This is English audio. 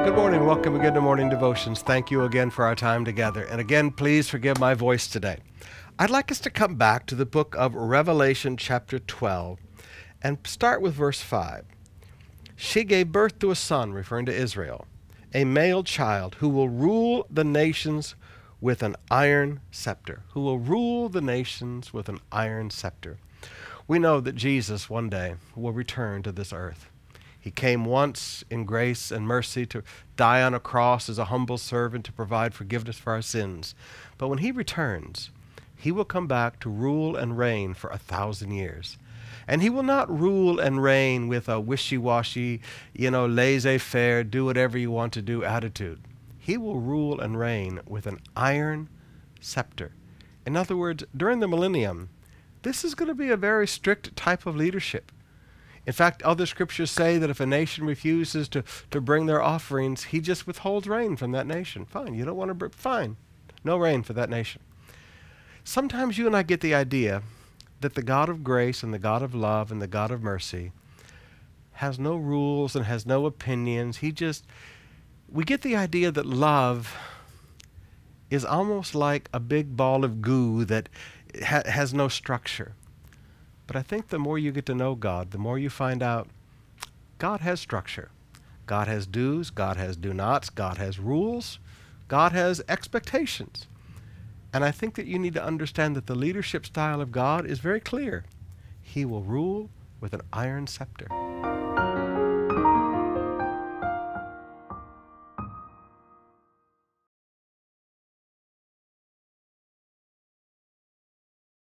Good morning. Welcome again to Morning Devotions. Thank you again for our time together. And again, please forgive my voice today. I'd like us to come back to the book of Revelation chapter 12 and start with verse 5. She gave birth to a son, referring to Israel, a male child who will rule the nations with an iron scepter. Who will rule the nations with an iron scepter. We know that Jesus one day will return to this earth. He came once in grace and mercy to die on a cross as a humble servant to provide forgiveness for our sins. But when he returns, he will come back to rule and reign for 1,000 years. And he will not rule and reign with a wishy-washy, laissez-faire, do whatever you want to do attitude. He will rule and reign with an iron scepter. In other words, during the millennium, this is going to be a very strict type of leadership. In fact, other scriptures say that if a nation refuses to bring their offerings, he just withholds rain from that nation. Fine, you don't want to, fine, no rain for that nation. Sometimes you and I get the idea that the God of grace and the God of love and the God of mercy has no rules and has no opinions. We get the idea that love is almost like a big ball of goo that has no structure. But I think the more you get to know God, the more you find out God has structure. God has do's, God has do-nots, God has rules, God has expectations. And I think that you need to understand that the leadership style of God is very clear. He will rule with an iron scepter.